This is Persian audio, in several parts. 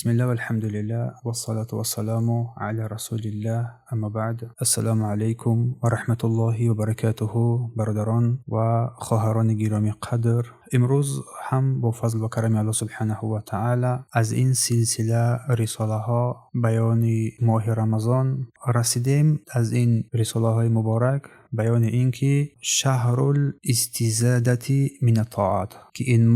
بسم الله والحمد لله والصلاة والسلام على رسول الله اما بعد. السلام علیکم و رحمت الله و برکاته برادران و خواهران گرامی قدر. امروز هم با فضل و کرم الله سبحانه و تعالی از این سلسله رساله ها بیان ماه رمضان رسیدیم. از این رساله های مبارک بیان این که شهر الاستزادت من الطاعات، که این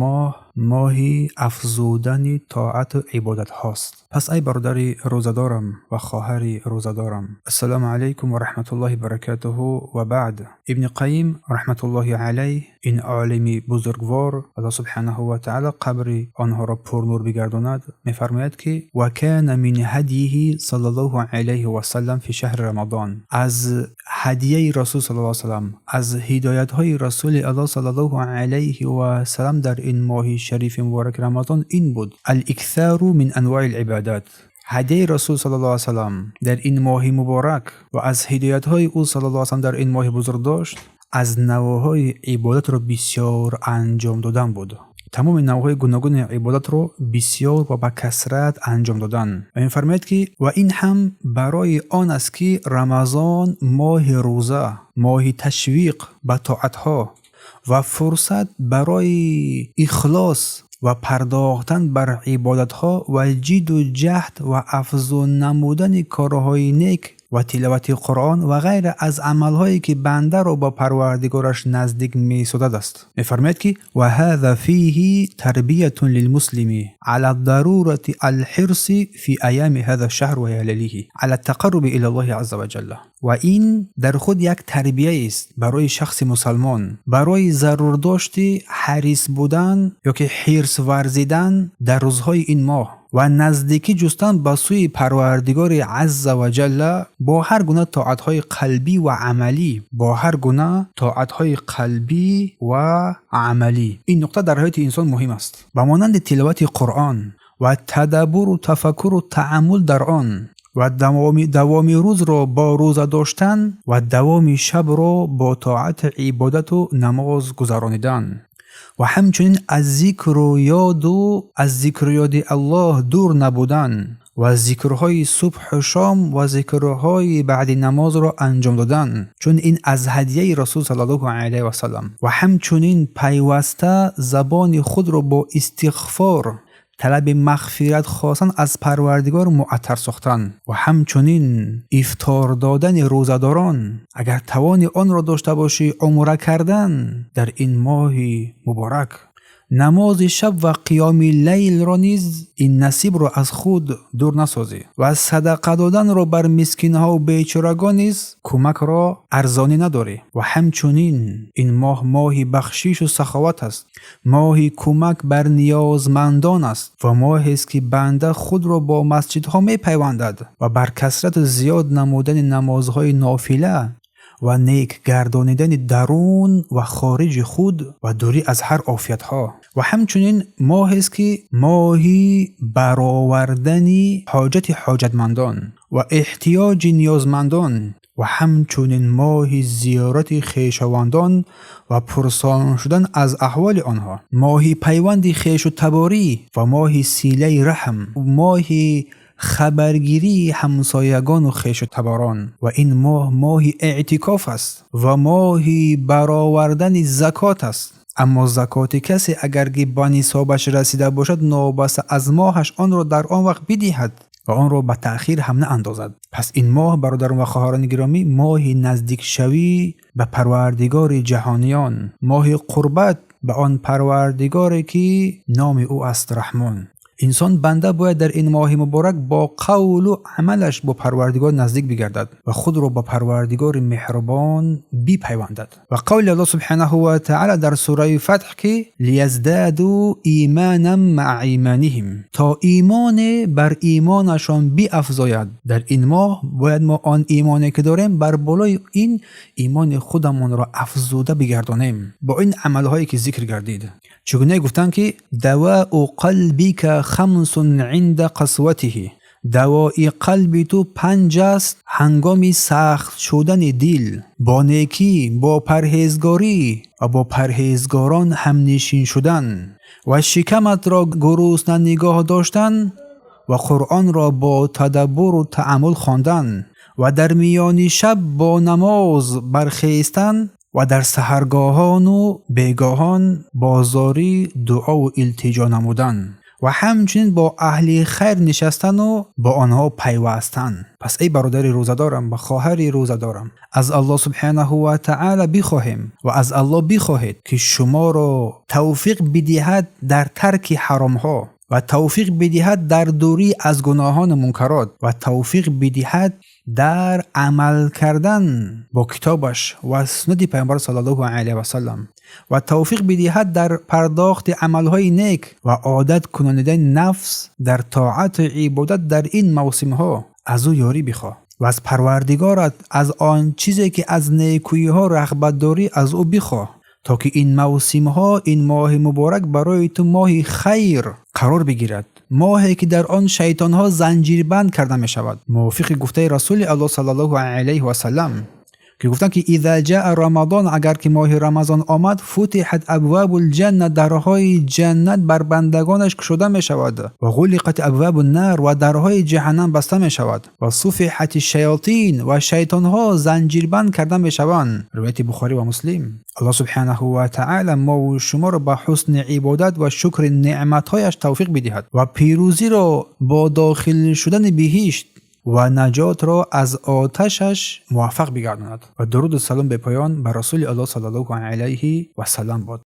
ماهی افزودن طاعت و عبادت هاست. پس ای برادر روزدارم و خواهر روزدارم، السلام علیکم و رحمت الله برکاته و بعد. ابن قیم رحمت الله علیه، این عالم بزرگوار، الله سبحانه و تعالی قبر آنها را پرنور بگرداند، میفرماید که و کان من هدیه صلی الله علیه و سلم فی شهر رمضان، از هدیه رسول صلی الله علیه و سلم، از هدایت های رسول الله صلی الله علیه و سلم در این ماه شریف مبارک رمضان این بود: الاکثار من انواع العبادات. هدیه رسول صلی الله علیه و سلم در این ماه مبارک و از هدایت های او صلی الله علیه و سلم در این ماه بزرگ داشت، از نوعهای عبادت را بسیار انجام دادن بود. تمام نوعهای گوناگون عبادت رو بسیار و با کثرت انجام دادن. و این فرماید که و این هم برای آن است که رمضان ماه روزه، ماه تشویق به طاعتها و فرصت برای اخلاص و پرداختن بر عبادتها و جد و جهد و افزون نمودن کارهای نیک و تلاوت قرآن و غیر از عملهایی که بنده را با پروردگارش نزدیک می سازد است. می‌فرماید که و هذا فیه تربیة للمسلم على الضرورة الحرص في ایام هذا الشهر و لیالیه على التقرب الى الله عز وجل. و این در خود یک تربیه است برای شخص مسلمان، برای ضرور داشتی حریص بودن یا که حرص ورزیدن در روزهای این ماه و نزدیکی جستن به سوی پروردگار عز و جل با هر گونه طاعت‌های قلبی و عملی، این نکته در حیات انسان مهم است. به مانند تلاوت قرآن و تدبر و تفکر و تأمل در آن و دوام روز را با روزه داشتن و دوام شب را با طاعت عبادت و نماز گذرانیدن و همچنین از ذکر و یاد الله دور نبودن و ذکرهای صبح و شام و ذکرهای بعد نماز را انجام دادن، چون این از هدیه رسول صلی الله علیه و سلم. و همچنین پیوسته زبان خود را با استغفار، طلب مغفرت خواستن از پروردگار معطر ساختن و همچنین افطار دادن روزداران اگر توان آن را داشته باشی عمره کردن در این ماه مبارک. نماز شب و قیام لیل را نیز این نصیب را از خود دور نسازی و صدقه دادن را بر مسکینها و بیچارگان نیز کمک را ارزانی نداری. و همچنین این ماه بخشش و سخاوت است، ماه کمک بر نیازمندان است و ماه است که بنده خود را با مسجدها می پیوندد و بر کثرت زیاد نمودن نمازهای نافله و نیک گردانیدن درون و خارج خود و دوری از هر عافیت ها. و همچنین ماه است که ماهی برآوردن حاجت حاجتمندان و احتیاج نیازمندان و همچنین ماهی زیارت خویشاوندان و پرسان شدن از احوال آنها، ماهی پیوند خویش و تباری و ماهی صله رحم، ماهی خبرگیری همسایگان و خویش و تباران. و این ماه اعتکاف است و ماهی برآوردن زکات است. اما زکات کسی اگر که به نصابش رسیده باشد نابسته از ماهش آن را در آن وقت بدهد و آن را به تأخیر هم نه اندازد. پس این ماه برادران و خواهران گرامی ماه نزدیک شوی به پروردگار جهانیان، ماه قربت به آن پروردگاری که نام او است رحمان. انسان بنده باید در این ماه مبارک با قول و عملش با پروردگار نزدیک بگردد و خود را با پروردگار مهربان بپیوندد. و قول الله سبحانه و تعالی در سوره فتح که لیزدادوا ایمانا مع ایمانهم، تا ایمان بر ایمانشان بیفزاید. در این ماه باید ما آن ایمانی که داریم بر بالای این ایمان خودمون را افزوده بگردانیم با این عملهایی که ذکر گردید. چگونه گفتن که دواء قلبک خمس عند قسوته، دوای قلب تو 5 است هنگام سخت شدن دل، با نیکی، با پرهیزگاری و با پرهیزگاران هم نشین شدن و شکمت را گرسنه نگاه داشتن و قرآن را با تدبر و تأمل خواندن و در میان شب با نماز برخیستن و در سحرگاهان و بیگاهان بازاری دعا و التجا نمودن و همچنین با اهل خیر نشستن و با آنها پیوستن. پس ای برادر روزدارم و خواهر روزدارم، از الله سبحانه و تعالی بخواهیم و از الله بخواهید که شما را توفیق بدهد در ترک حرام ها و توفیق بدهد در دوری از گناهان منکرات و توفیق بدهد در عمل کردن با کتابش و سنت پیامبر صلی الله علیه و سلم و توفیق بدهد در پرداخت عملهای نیک و عادت کننده نفس در طاعت عبادت در این موسم ها. از او یاری بخواه و از پروردگارت از آن چیزی که از نیکویی ها رغبت داری از او بخواه تا که این موسم ها، این ماه مبارک برای تو ماه خیر قرار بگیرد، ماهی که در آن شیطان ها زنجیر بند کرده می شود، موافق گفته رسول الله صلی الله علیه و سلم که گفتن که اذا جاء رمضان، اگر که ماه رمضان آمد، فتحت ابواب الجنه، درهای جنت بر بندگانش گشوده می شود و غلقت ابواب النار، و درهای جهنم بسته می شود و صفحت الشیاطین، و شیطان ها زنجیر بند کرده می شوند. روایت بخاری و مسلم. الله سبحانه و تعالی ما و شما را به حسن عبادت و شکر نعمتهایش توفیق بدهد و پیروزی را با داخل شدن بهشت و نجات را از آتشش موفق بگرداند. و درود و سلام به پایان بر رسول الله صلی الله علیه و سلم باد.